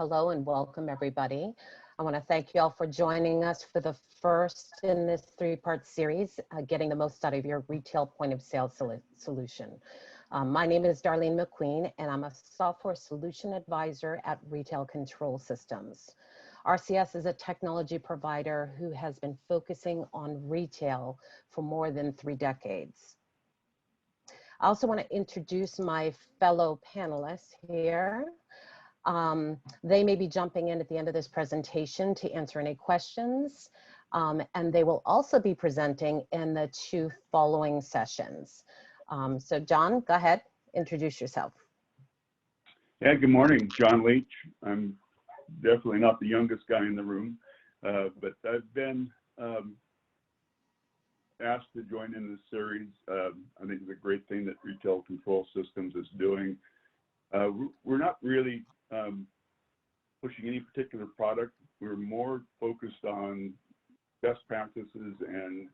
Hello and welcome everybody. I want to thank you all for joining us for the first in this three-part series, Getting the Most Out of Your Retail Point of Sale Solution. My name is Darlene McQueen and I'm a Software Solution Advisor at Retail Control Systems. RCS is a technology provider who has been focusing on retail for more than 3 decades. I also want to introduce my fellow panelists here. They may be jumping in at the end of this presentation to answer any questions, and they will also be presenting in the 2 following sessions. So John, go ahead, introduce yourself. Yeah, good morning, John Leach. I'm definitely not the youngest guy in the room, but I've been asked to join in this series. I think it's a great thing that Retail Control Systems is doing. We're not really pushing any particular product. We're more focused on best practices and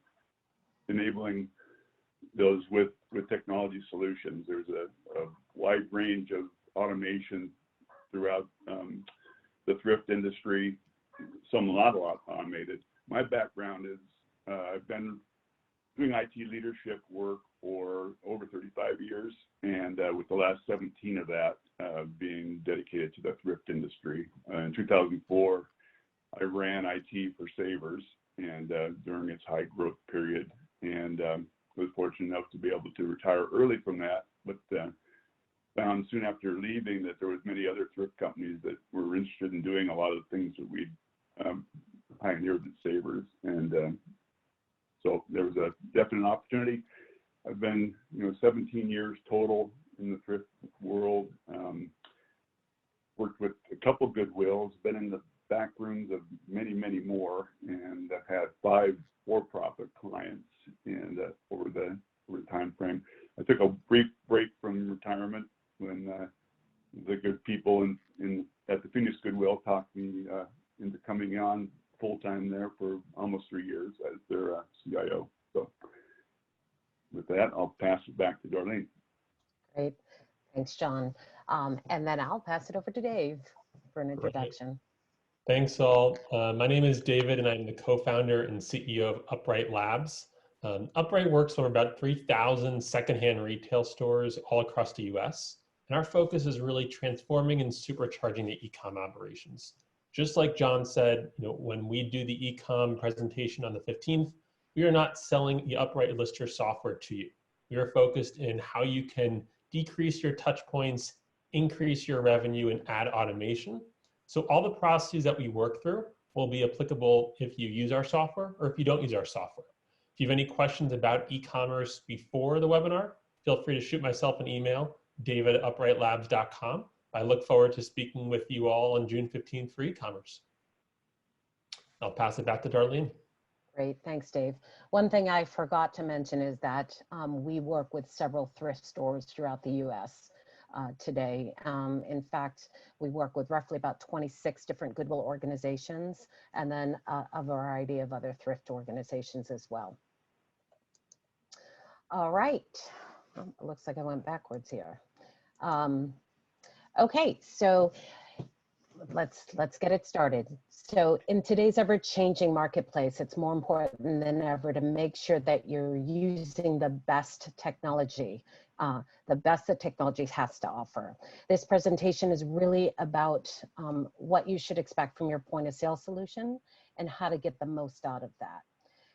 enabling those with technology solutions. There's a wide range of automation throughout the thrift industry, some a lot automated. My background is I've been doing IT leadership work for over 35 years, and with the last 17 of that being dedicated to the thrift industry. In 2004, I ran IT for Savers, and during its high growth period, and was fortunate enough to be able to retire early from that, but found soon after leaving that there was many other thrift companies that were interested in doing a lot of the things that we pioneered at Savers, and so there was a definite opportunity. I've been, 17 years total in the thrift world. Worked with a couple Goodwills, been in the back rooms of many, many more, and I've had 5 for-profit clients. And over the time frame, I took a brief break from retirement when the good people at the Phoenix Goodwill talked me into coming on full-time there for almost 3 years as their CIO. So with that, I'll pass it back to Darlene. Great, thanks John. And then I'll pass it over to Dave for an introduction. Right. Thanks all. My name is David and I'm the co-founder and CEO of Upright Labs. Upright works with about 3,000 secondhand retail stores all across the US. And our focus is really transforming and supercharging the e-com operations. Just like John said, when we do the e-com presentation on the 15th, we are not selling the Upright Lister software to you. We are focused in how you can decrease your touch points, increase your revenue, and add automation. So all the processes that we work through will be applicable if you use our software or if you don't use our software. If you have any questions about e-commerce before the webinar, feel free to shoot myself an email, david@uprightlabs.com. I look forward to speaking with you all on June 15th for e-commerce. I'll pass it back to Darlene. Great, thanks Dave. One thing I forgot to mention is that we work with several thrift stores throughout the US today. In fact, we work with roughly about 26 different Goodwill organizations and then a variety of other thrift organizations as well. All right, it looks like I went backwards here. Okay, so let's get it started. So in today's ever-changing marketplace, it's more important than ever to make sure that you're using the best technology, the best that technology has to offer. This presentation is really about what you should expect from your point of sale solution and how to get the most out of that.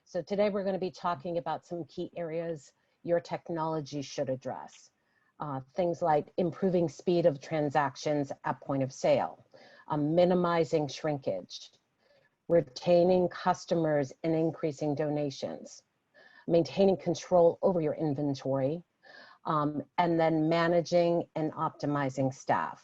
So today we're going to be talking about some key areas your technology should address. Things like improving speed of transactions at point of sale, minimizing shrinkage, retaining customers and increasing donations, maintaining control over your inventory, and then managing and optimizing staff.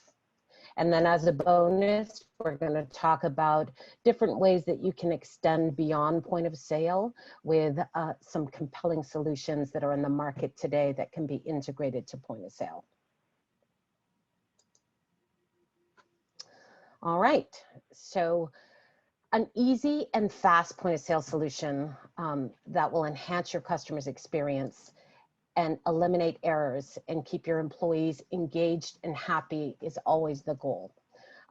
And then as a bonus, we're going to talk about different ways that you can extend beyond point of sale with some compelling solutions that are in the market today that can be integrated to point of sale. All right, so an easy and fast point of sale solution that will enhance your customer's experience and eliminate errors and keep your employees engaged and happy is always the goal.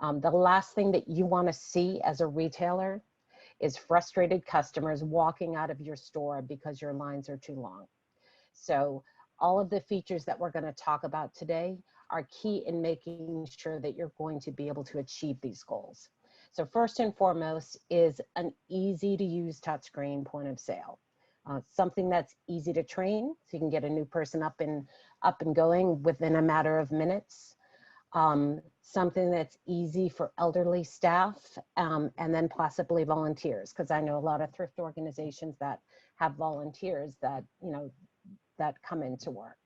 The last thing that you want to see as a retailer is frustrated customers walking out of your store because your lines are too long. So all of the features that we're going to talk about today are key in making sure that you're going to be able to achieve these goals. So first and foremost is an easy to use touchscreen point of sale. Something that's easy to train, so you can get a new person up and going within a matter of minutes. Something that's easy for elderly staff, and then possibly volunteers, because I know a lot of thrift organizations that have volunteers that, you know, that come into work.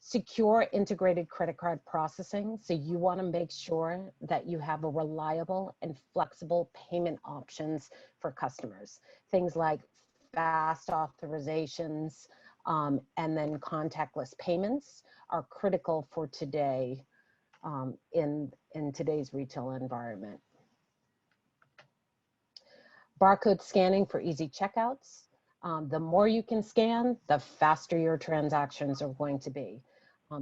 Secure integrated credit card processing. So you want to make sure that you have a reliable and flexible payment options for customers. Things like fast authorizations and then contactless payments are critical for today in today's retail environment. Barcode scanning for easy checkouts. The more you can scan, the faster your transactions are going to be.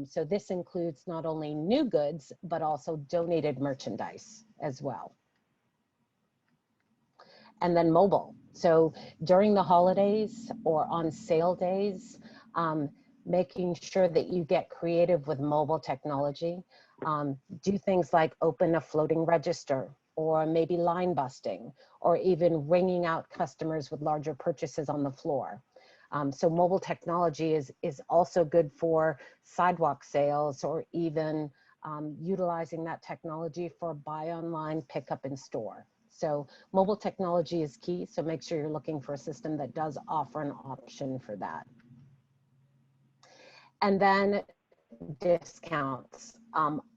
So this includes not only new goods, but also donated merchandise as well. And then mobile. So during the holidays or on sale days, making sure that you get creative with mobile technology. Do things like open a floating register, or maybe line busting, or even ringing out customers with larger purchases on the floor. So mobile technology is also good for sidewalk sales, or even utilizing that technology for buy online, pick up in store. So mobile technology is key, so make sure you're looking for a system that does offer an option for that. And then discounts,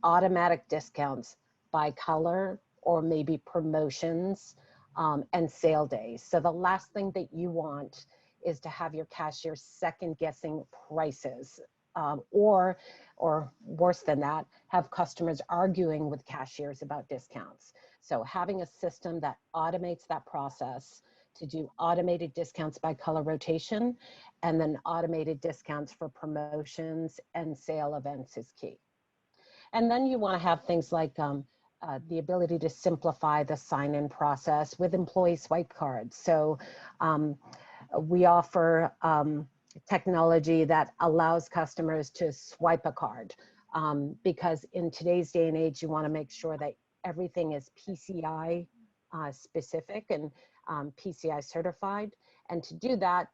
automatic discounts by color, or maybe promotions and sale days. So the last thing that you want is to have your cashier second guessing prices, or worse than that, have customers arguing with cashiers about discounts. So having a system that automates that process to do automated discounts by color rotation, and then automated discounts for promotions and sale events is key. And then you want to have things like the ability to simplify the sign-in process with employee swipe cards. So we offer technology that allows customers to swipe a card, because in today's day and age, you want to make sure that everything is PCI specific and PCI certified. And to do that,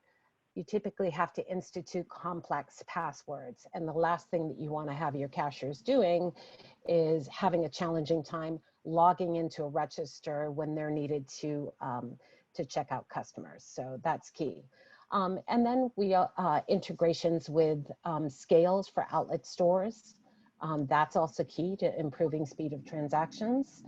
you typically have to institute complex passwords. And the last thing that you want to have your cashiers doing is having a challenging time logging into a register when they're needed to check out customers. So that's key. And then we integrations with scales for outlet stores. That's also key to improving speed of transactions.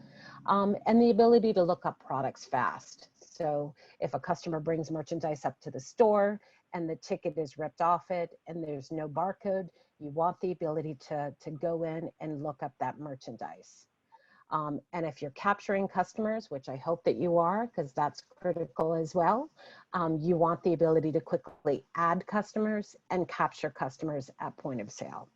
And the ability to look up products fast. So if a customer brings merchandise up to the store and the ticket is ripped off it and there's no barcode, you want the ability to go in and look up that merchandise. And if you're capturing customers, which I hope that you are, because that's critical as well, you want the ability to quickly add customers and capture customers at point of sale.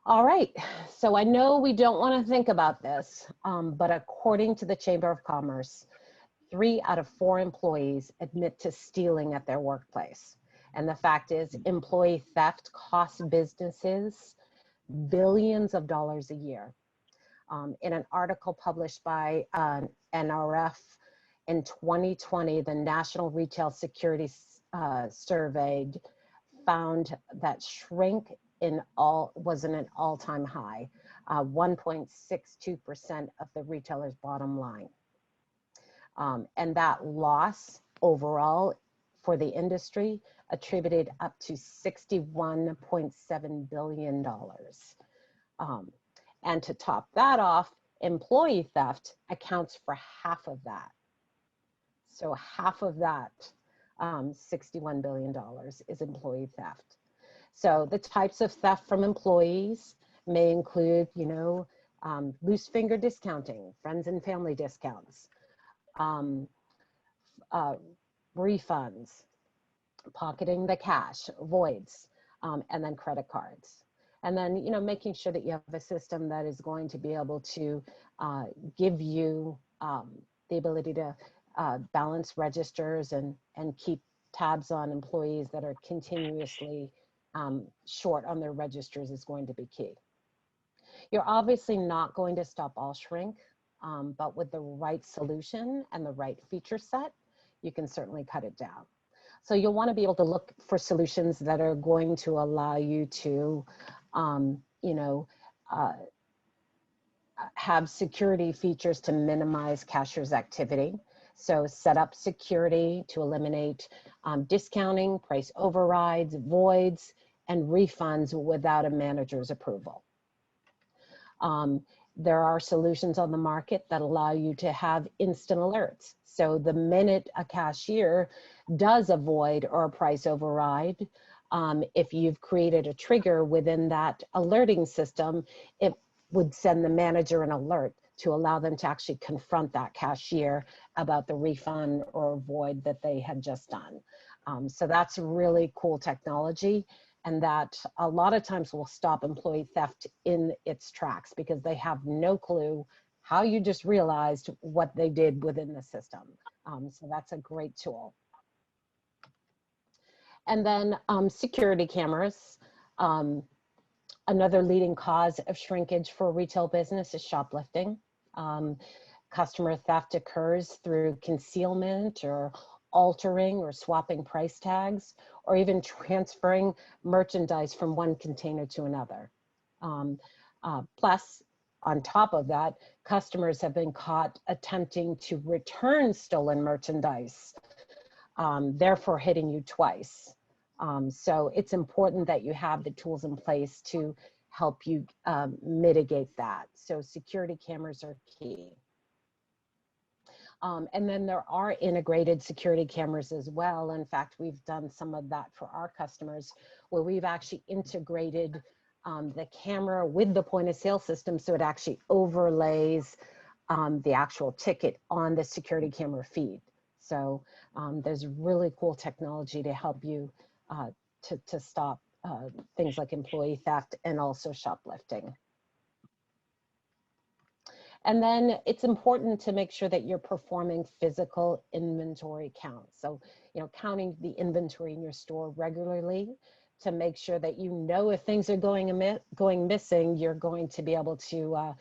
All right, so I know we don't want to think about this, but according to the Chamber of Commerce, 3 out of 4 employees admit to stealing at their workplace. And the fact is, employee theft costs businesses billions of dollars a year. In an article published by NRF in 2020, the National Retail Security Survey found that shrink was in an all-time high, 1.62% of the retailer's bottom line. And that loss overall for the industry attributed up to $61.7 billion. And to top that off, employee theft accounts for half of that. So half of that, $61 billion is employee theft. So the types of theft from employees may include, loose finger discounting, friends and family discounts, refunds, pocketing the cash, voids, and then credit cards. And then, you know, making sure that you have a system that is going to be able to give you the ability to balance registers and keep tabs on employees that are continuously short on their registers is going to be key. You're obviously not going to stop all shrink, but with the right solution and the right feature set, you can certainly cut it down. So you'll want to be able to look for solutions that are going to allow you to, you know, have security features to minimize cashier's activity. So set up security to eliminate discounting, price overrides, voids, and refunds without a manager's approval. There are solutions on the market that allow you to have instant alerts. So the minute a cashier does a void or a price override, if you've created a trigger within that alerting system, it would send the manager an alert to allow them to actually confront that cashier about the refund or void that they had just done. So that's really cool technology, and that a lot of times will stop employee theft in its tracks because they have no clue how you just realized what they did within the system. So that's a great tool. And then security cameras. Another leading cause of shrinkage for retail business is shoplifting. Customer theft occurs through concealment or altering or swapping price tags, or even transferring merchandise from one container to another. Plus, on top of that, customers have been caught attempting to return stolen merchandise, therefore hitting you twice. So it's important that you have the tools in place to help you mitigate that. So security cameras are key. And then there are integrated security cameras as well. In fact, we've done some of that for our customers where we've actually integrated the camera with the point of sale system, so it actually overlays the actual ticket on the security camera feed. So there's really cool technology to help you to stop things like employee theft and also shoplifting. And then it's important to make sure that you're performing physical inventory counts. So, you know, counting the inventory in your store regularly to make sure that you know if things are going missing, you're going to be able to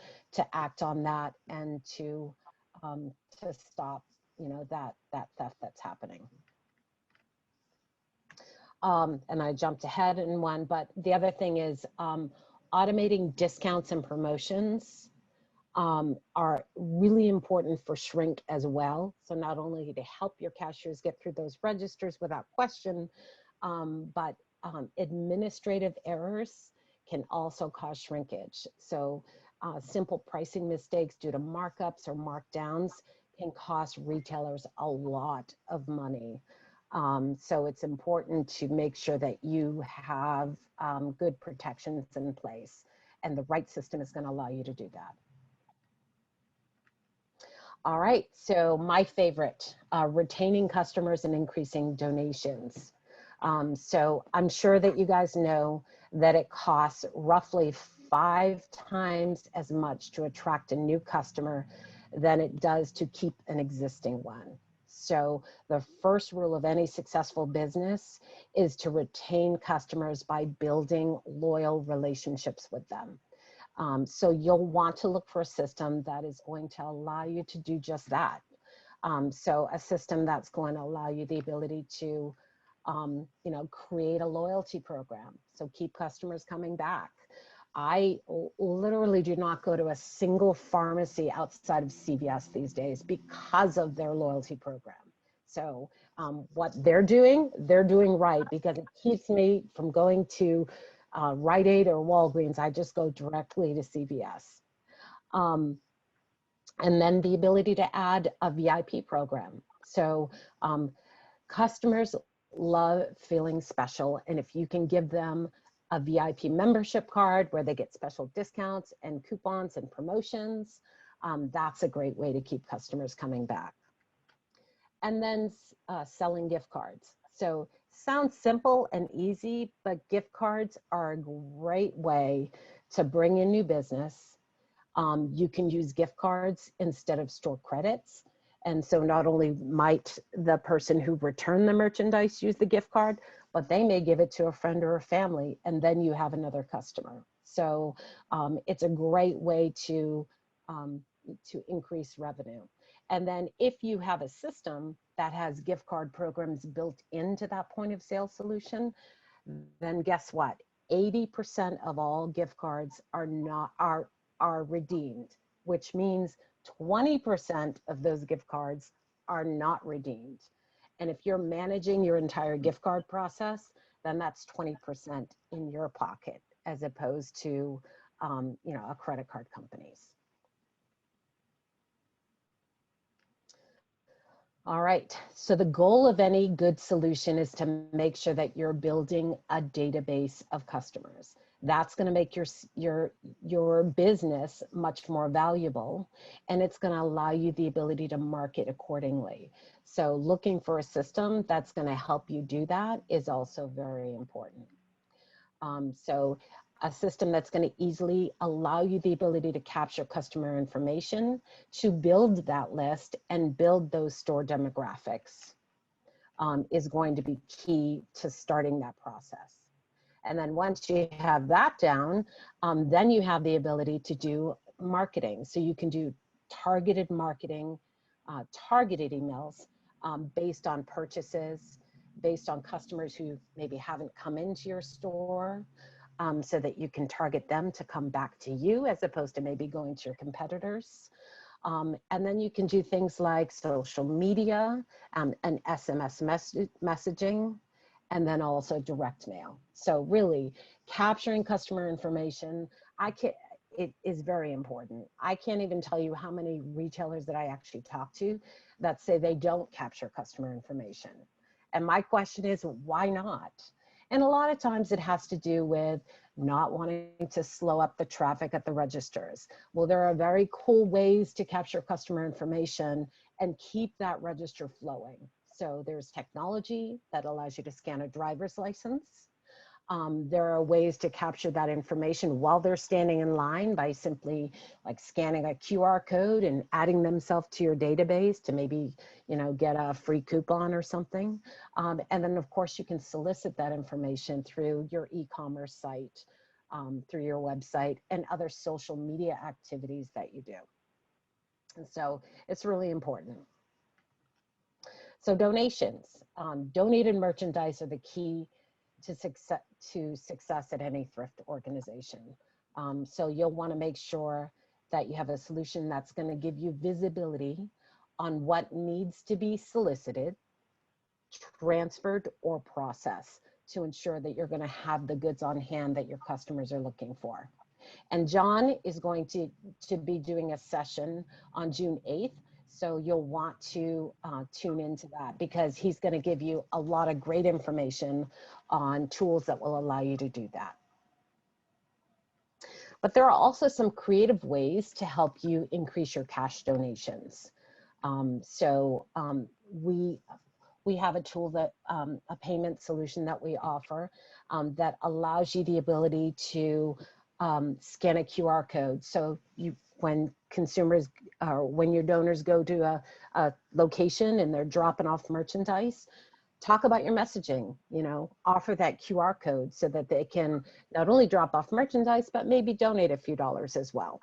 act on that and to stop, you know, that theft that's happening. And I jumped ahead in one, but the other thing is automating discounts and promotions are really important for shrink as well. So not only to help your cashiers get through those registers without question, but administrative errors can also cause shrinkage. So simple pricing mistakes due to markups or markdowns can cost retailers a lot of money. So it's important to make sure that you have good protections in place, and the right system is going to allow you to do that. All right, so my favorite, retaining customers and increasing donations. So I'm sure that you guys know that it costs roughly 5 times as much to attract a new customer than it does to keep an existing one. So the first rule of any successful business is to retain customers by building loyal relationships with them. So you'll want to look for a system that is going to allow you to do just that. So a system that's going to allow you the ability to, you know, create a loyalty program. So keep customers coming back. I literally do not go to a single pharmacy outside of CVS these days because of their loyalty program. So what they're doing right, because it keeps me from going to Rite Aid or Walgreens. I just go directly to CVS. And then the ability to add a VIP program. So customers love feeling special, and if you can give them a VIP membership card where they get special discounts and coupons and promotions, that's a great way to keep customers coming back. And then selling gift cards. So sounds simple and easy, but gift cards are a great way to bring in new business. You can use gift cards instead of store credits. And so not only might the person who returned the merchandise use the gift card, but they may give it to a friend or a family, and then you have another customer. So it's a great way to increase revenue. And then if you have a system that has gift card programs built into that point of sale solution, then guess what? 80% of all gift cards are redeemed, which means 20% of those gift cards are not redeemed. And if you're managing your entire gift card process, then that's 20% in your pocket, as opposed to a credit card company's. All right, so the goal of any good solution is to make sure that you're building a database of customers. That's going to make your business much more valuable, and it's going to allow you the ability to market accordingly. So looking for a system that's going to help you do that is also very important. So a system that's going to easily allow you the ability to capture customer information, to build that list and build those store demographics is going to be key to starting that process. And then once you have that down, then you have the ability to do marketing. So you can do targeted marketing, targeted emails based on purchases, based on customers who maybe haven't come into your store, so that you can target them to come back to you as opposed to maybe going to your competitors. And then you can do things like social media and SMS messaging, and then also direct mail. So really capturing customer information, it is very important. I can't even tell you how many retailers that I actually talk to that say they don't capture customer information. And my question is, why not? And a lot of times it has to do with not wanting to slow up the traffic at the registers. Well, there are very cool ways to capture customer information and keep that register flowing. So there's technology that allows you to scan a driver's license. There are ways to capture that information while they're standing in line by simply like scanning a QR code and adding themselves to your database to maybe, get a free coupon or something. And then of course you can solicit that information through your e-commerce site, through your website and other social media activities that you do. And so it's really important. So donations, donated merchandise are the key to success at any thrift organization. So you'll want to make sure that you have a solution that's going to give you visibility on what needs to be solicited, transferred, or processed to ensure that you're going to have the goods on hand that your customers are looking for. And John is going to be doing a session on June 8th. So you'll want to tune into that because he's going to give you a lot of great information on tools that will allow you to do that. But there are also some creative ways to help you increase your cash donations. We have a tool that, a payment solution that we offer that allows you the ability to scan a QR code. So when consumers or when your donors go to a location and they're dropping off merchandise, talk about your messaging, offer that QR code so that they can not only drop off merchandise, but maybe donate a few dollars as well.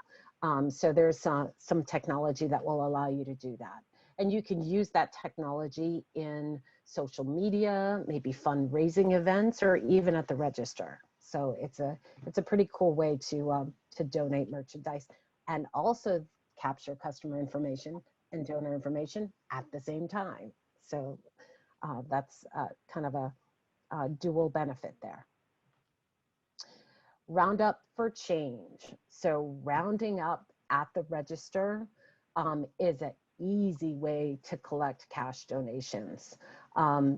So there's some technology that will allow you to do that. And you can use that technology in social media, maybe fundraising events, or even at the register. So it's a pretty cool way to donate merchandise and also capture customer information and donor information at the same time. So that's kind of a dual benefit there. Round up for change. So rounding up at the register is an easy way to collect cash donations.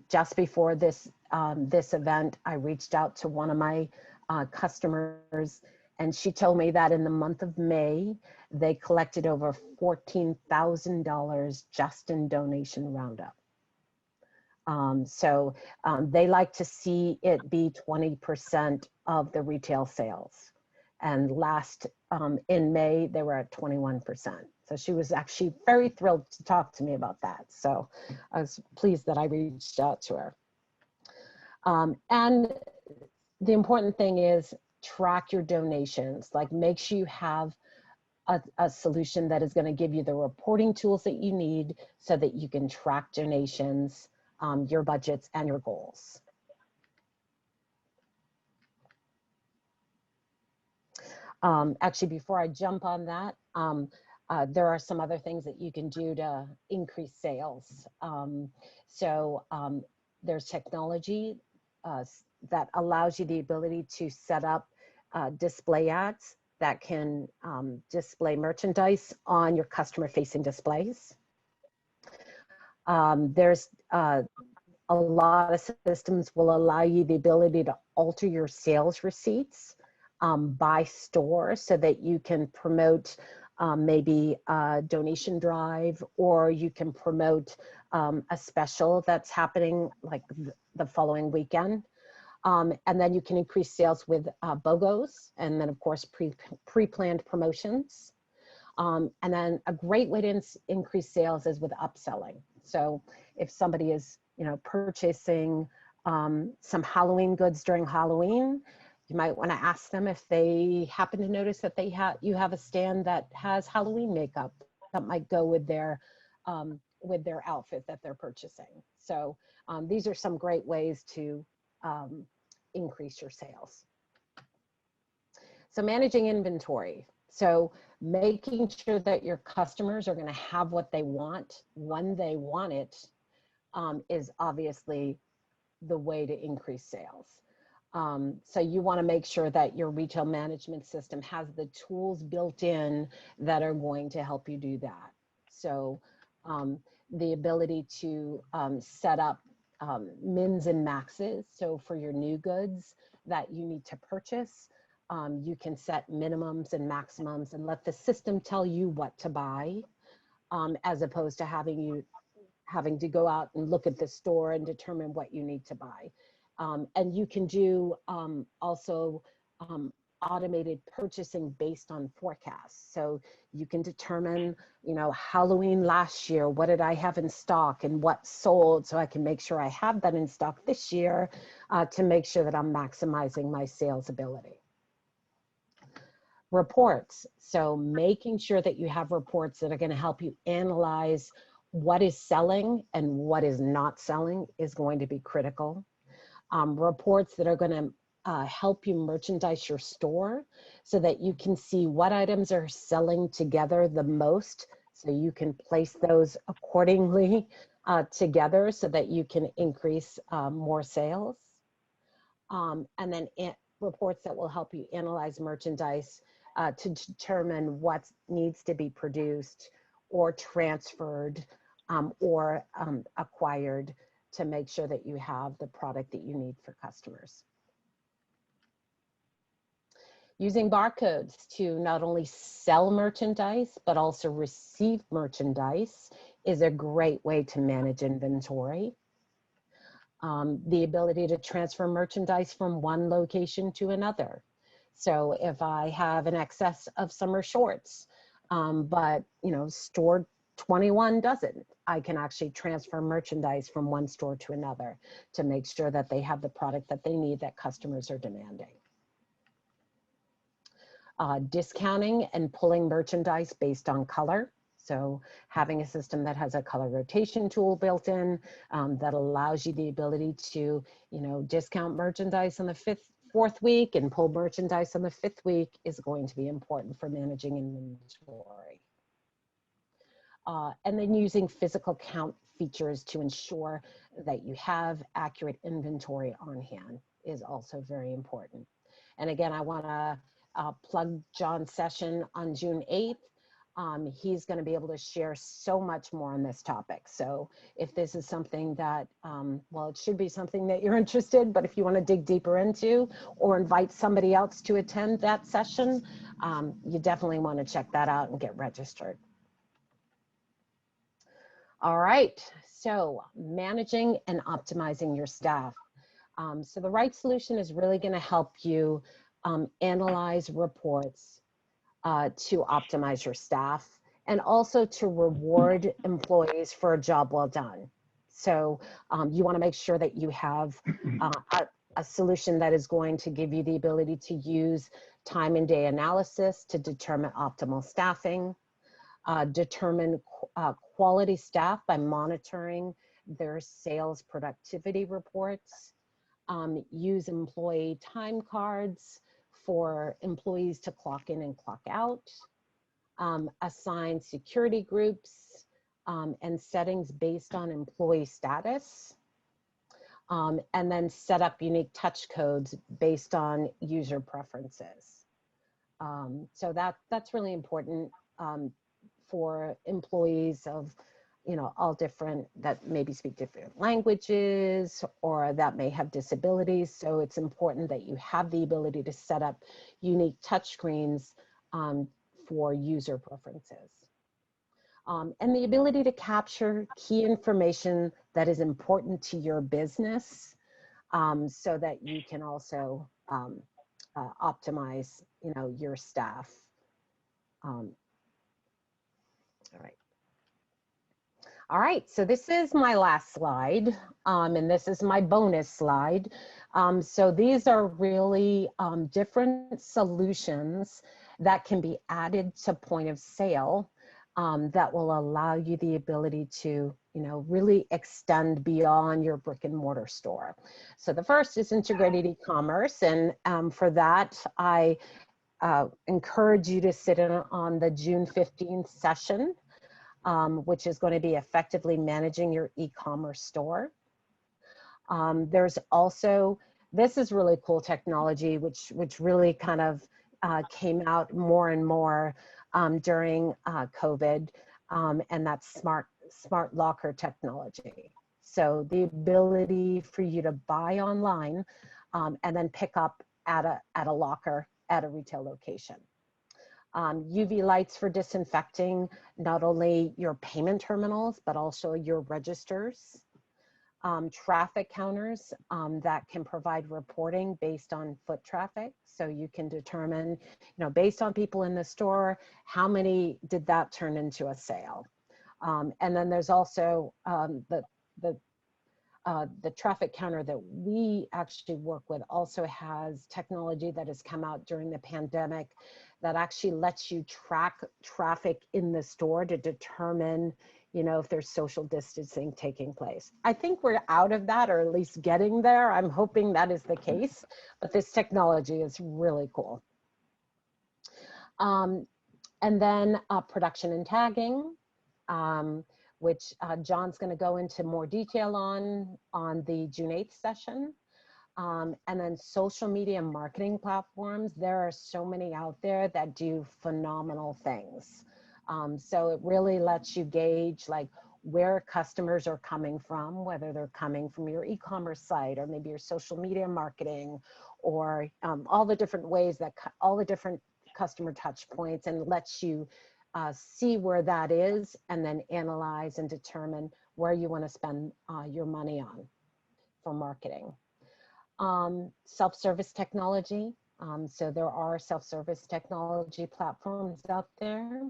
Just before this event, I reached out to one of my customers, and she told me that in the month of May, they collected over $14,000 just in donation roundup. They like to see it be 20% of the retail sales. And in May, they were at 21%. So she was actually very thrilled to talk to me about that. So I was pleased that I reached out to her. And the important thing is track your donations. Like, make sure you have a solution that is going to give you the reporting tools that you need so that you can track donations, your budgets, and your goals. Actually, before I jump on that, there are some other things that you can do to increase sales. There's technology that allows you the ability to set up display ads that can display merchandise on your customer-facing displays. There's a lot of systems will allow you the ability to alter your sales receipts by store so that you can promote maybe a donation drive, or you can promote a special that's happening like the following weekend. And then you can increase sales with BOGOs, and then of course pre-planned promotions. And then a great way to increase sales is with upselling. So if somebody is, purchasing some Halloween goods during Halloween, you might want to ask them if they happen to notice that you have a stand that has Halloween makeup that might go with their outfit that they're purchasing. So these are some great ways to increase your sales. So managing inventory. So making sure that your customers are going to have what they want when they want it is obviously the way to increase sales. So you want to make sure that your retail management system has the tools built in that are going to help you do that. So the ability to set up mins and maxes. So for your new goods that you need to purchase, you can set minimums and maximums and let the system tell you what to buy, as opposed to having to go out and look at the store and determine what you need to buy. And you can do also automated purchasing based on forecasts. So you can determine, Halloween last year, what did I have in stock and what sold, so I can make sure I have that in stock this year to make sure that I'm maximizing my sales ability. Reports. So making sure that you have reports that are going to help you analyze what is selling and what is not selling is going to be critical. Reports that are going to help you merchandise your store so that you can see what items are selling together the most, so you can place those accordingly together so that you can increase more sales. And then reports that will help you analyze merchandise to determine what needs to be produced or transferred or acquired to make sure that you have the product that you need for customers. Using barcodes to not only sell merchandise, but also receive merchandise is a great way to manage inventory. The ability to transfer merchandise from one location to another. So if I have an excess of summer shorts, but store 21 doesn't, I can actually transfer merchandise from one store to another to make sure that they have the product that they need that customers are demanding. Discounting and pulling merchandise based on color. So having a system that has a color rotation tool built in that allows you the ability to, discount merchandise on the fourth week and pull merchandise on the 5th week is going to be important for managing inventory. And then using physical count features to ensure that you have accurate inventory on hand is also very important. And again, I want to plug John's session on June 8th. He's going to be able to share so much more on this topic. So if this is something that, well, it should be something that you're interested, but if you want to dig deeper into or invite somebody else to attend that session, you definitely want to check that out and get registered. All right, so managing and optimizing your staff. So the right solution is really going to help you analyze reports to optimize your staff and also to reward employees for a job well done. So you want to make sure that you have a solution that is going to give you the ability to use time and day analysis to determine optimal staffing, determine quality staff by monitoring their sales productivity reports, use employee time cards for employees to clock in and clock out, assign security groups and settings based on employee status, and then set up unique touch codes based on user preferences. So that's really important for employees of, you know, all different, that maybe speak different languages or that may have disabilities. So it's important that you have the ability to set up unique touchscreens for user preferences. And the ability to capture key information that is important to your business so that you can also optimize, you know, your staff. All right, so this is my last slide, and this is my bonus slide. So these are really different solutions that can be added to point of sale that will allow you the ability to, you know, really extend beyond your brick and mortar store. So the first is integrated e-commerce, and for that, I encourage you to sit in on the June 15th session, which is going to be effectively managing your e-commerce store. There's also, this is really cool technology, which really kind of came out more and more during COVID, and that's smart locker technology. So the ability for you to buy online and then pick up at a locker at a retail location. UV lights for disinfecting not only your payment terminals, but also your registers. Traffic counters that can provide reporting based on foot traffic. So you can determine, you know, based on people in the store, how many did that turn into a sale. And then there's also the traffic counter that we actually work with also has technology that has come out during the pandemic that actually lets you track traffic in the store to determine, you know, if there's social distancing taking place. I think we're out of that, or at least getting there. I'm hoping that is the case, but this technology is really cool. And then production and tagging, which John's going to go into more detail on the June 8th session. And then social media marketing platforms. There are so many out there that do phenomenal things. So it really lets you gauge like where customers are coming from, whether they're coming from your e-commerce site or maybe your social media marketing, or all the different ways that all the different customer touch points, and lets you see where that is and then analyze and determine where you want to spend your money on for marketing. Self-service technology. So there are self-service technology platforms out there.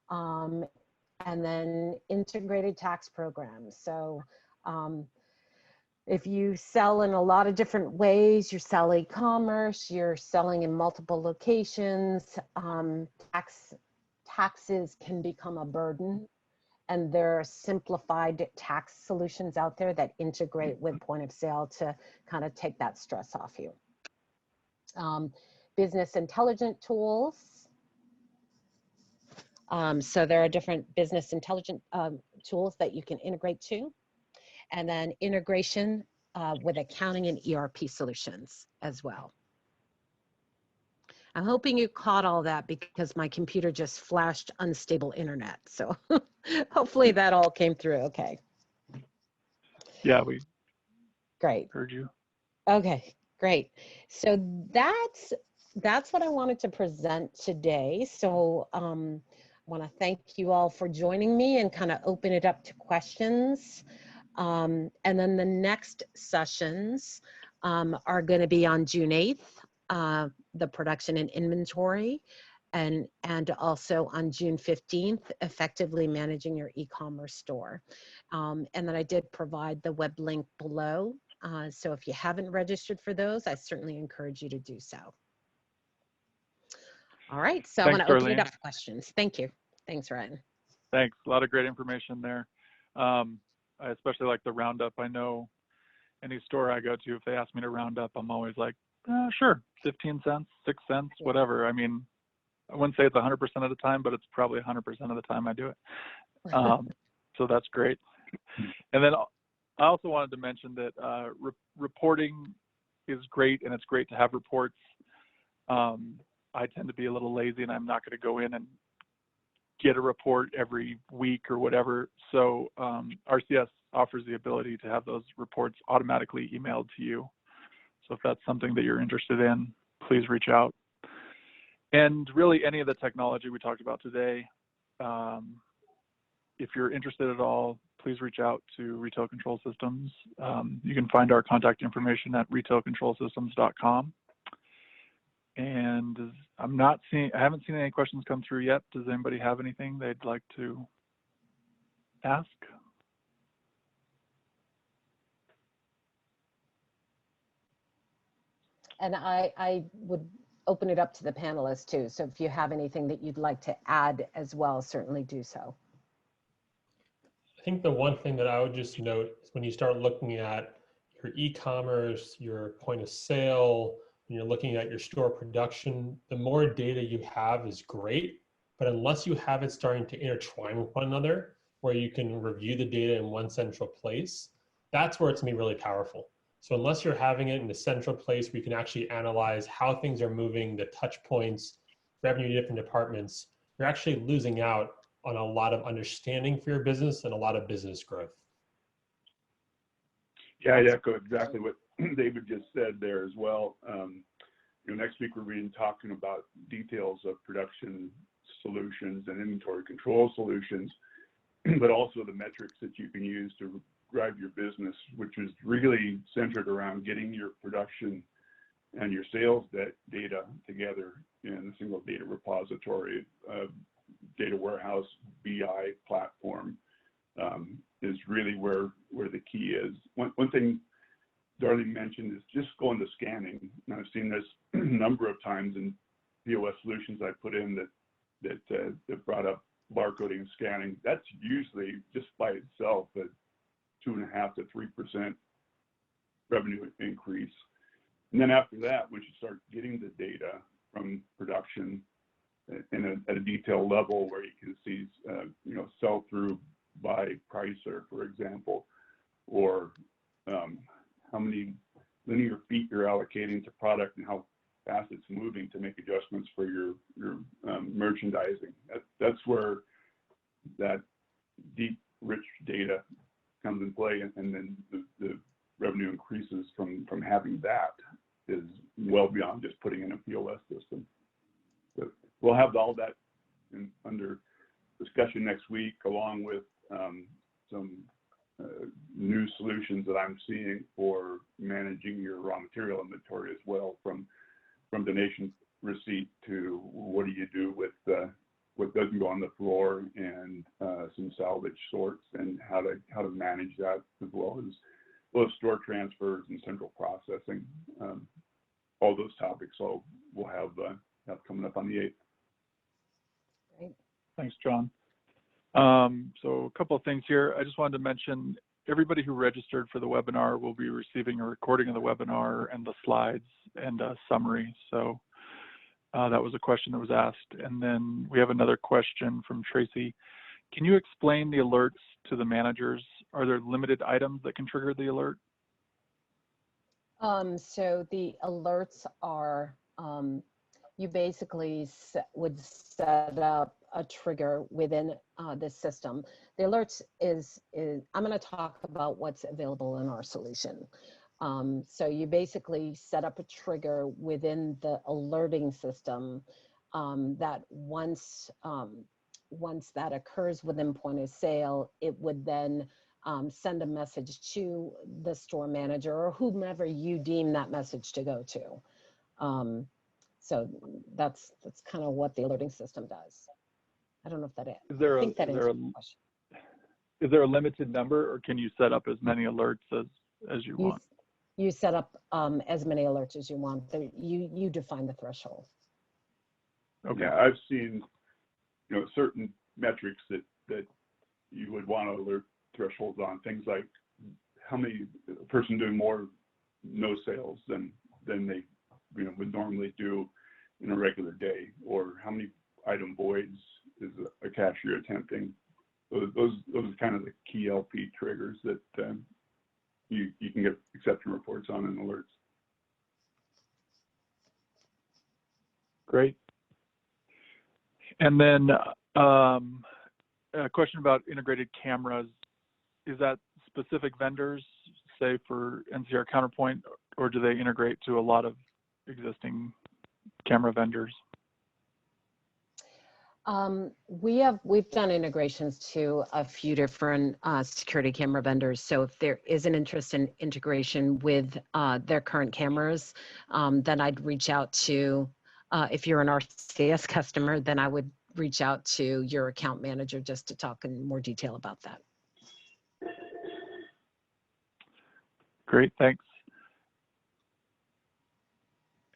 And then integrated tax programs. So if you sell in a lot of different ways, you sell e-commerce, you're selling in multiple locations, taxes can become a burden. And there are simplified tax solutions out there that integrate with point of sale to kind of take that stress off you. Business intelligent tools. So there are different business intelligent tools that you can integrate to. And then integration with accounting and ERP solutions as well. I'm hoping you caught all that because my computer just flashed unstable internet. So hopefully that all came through okay. Yeah, we great. Heard you. Okay, great. So that's what I wanted to present today. So want to thank you all for joining me and kind of open it up to questions. And then the next sessions are going to be on June 8th, the production and inventory, and also on June 15th, effectively managing your e-commerce store. And then I did provide the web link below. So if you haven't registered for those, I certainly encourage you to do so. All right, so Thanks, I'm going to open it Darlene. up for questions. Thank you. Thanks, Ryan. Thanks. A lot of great information there. I especially like the roundup. I know any store I go to, if they ask me to round up, I'm always like, sure, 15 cents, 6 cents, whatever. I mean, I wouldn't say it's 100% of the time, but it's probably 100% of the time I do it. So that's great. And then I also wanted to mention that reporting is great, and it's great to have reports. I tend to be a little lazy, and I'm not going to go in and get a report every week or whatever. So RCS offers the ability to have those reports automatically emailed to you. So if that's something that you're interested in, please reach out. And really any of the technology we talked about today, if you're interested at all, please reach out to Retail Control Systems. You can find our contact information at retailcontrolsystems.com. And I haven't seen any questions come through yet. Does anybody have anything they'd like to ask? And I would open it up to the panelists too. So if you have anything that you'd like to add as well, certainly do so. I think the one thing that I would just note is when you start looking at your e-commerce, your point of sale, when you're looking at your store production, the more data you have is great, but unless you have it starting to intertwine with one another, where you can review the data in one central place, that's where it's gonna be really powerful. So unless you're having it in a central place where you can actually analyze how things are moving, the touch points, revenue to different departments, you're actually losing out on a lot of understanding for your business and a lot of business growth. Yeah, I echo exactly what David just said there as well. Next week we're going to be talking about details of production solutions and inventory control solutions, but also the metrics that you can use to drive your business, which is really centered around getting your production and your sales data together in a single data repository. Data warehouse BI platform is really where the key is. One thing Darlene mentioned is just going to scanning. And I've seen this a number of times in POS solutions I put in that brought up barcoding and scanning. That's usually just by itself a 2.5 to 3% revenue increase. And then after that, once you start getting the data from production at a detailed level where you can see, sell through by pricer, for example, or how many linear feet you're allocating to product and how fast it's moving to make adjustments for your merchandising. That's where that deep, rich data comes in play, and then the revenue increases from having that is well beyond just putting in a POS system. But we'll have all that under discussion next week, along with some new solutions that I'm seeing for managing your raw material inventory as well, from donation receipt to what do you do with what doesn't go on the floor, and some salvage sorts, and how to manage that, as well as store transfers and central processing. All those topics we'll have coming up on the 8th. Great. Thanks, John. So a couple of things here. I just wanted to mention everybody who registered for the webinar will be receiving a recording of the webinar and the slides and a summary. So that was a question that was asked. And then we have another question from Tracy. Can you explain the alerts to the managers? Are there limited items that can trigger the alert? So the alerts are, you basically would set up a trigger within the system. The alerts is I'm going to talk about what's available in our solution. So you basically set up a trigger within the alerting system that once once that occurs within point of sale, it would then send a message to the store manager or whomever you deem that message to go to. So that's kind of what the alerting system does. I don't know if that is. Is there I think that is answers the question. is there a limited number, or can you set up as many alerts as you want? You set up as many alerts as you want. You define the threshold. Okay. Yeah, I've seen, certain metrics that you would want to alert thresholds on, things like how many a person doing more no sales than they would normally do in a regular day, or how many item voids is a cashier attempting. Those are kind of the key LP triggers that you can get exception reports on and alerts. Great. And then a question about integrated cameras. Is that specific vendors, say for NCR Counterpoint, or do they integrate to a lot of existing camera vendors? We've done integrations to a few different security camera vendors. So if there is an interest in integration with their current cameras, then I'd reach out to, if you're an RCS customer, then I would reach out to your account manager just to talk in more detail about that. Great, thanks.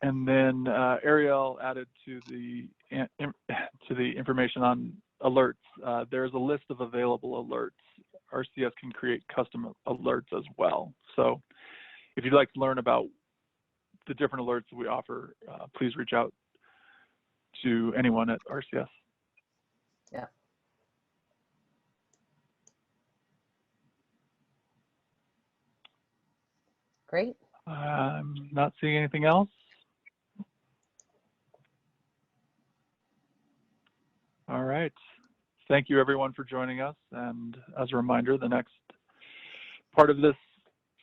And then Ariel added to the information on alerts. There's a list of available alerts. RCS can create custom alerts as well. So if you'd like to learn about the different alerts that we offer, please reach out to anyone at RCS. Yeah. Great. I'm not seeing anything else. All right. Thank you everyone for joining us. And as a reminder, the next part of this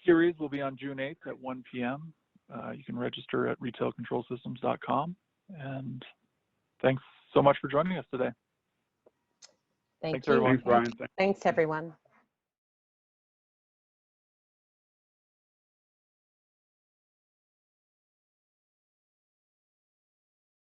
series will be on June 8th at 1 p.m. You can register at retailcontrolsystems.com. And thanks so much for joining us today. Thanks everyone. Thanks, Brian. Thanks everyone.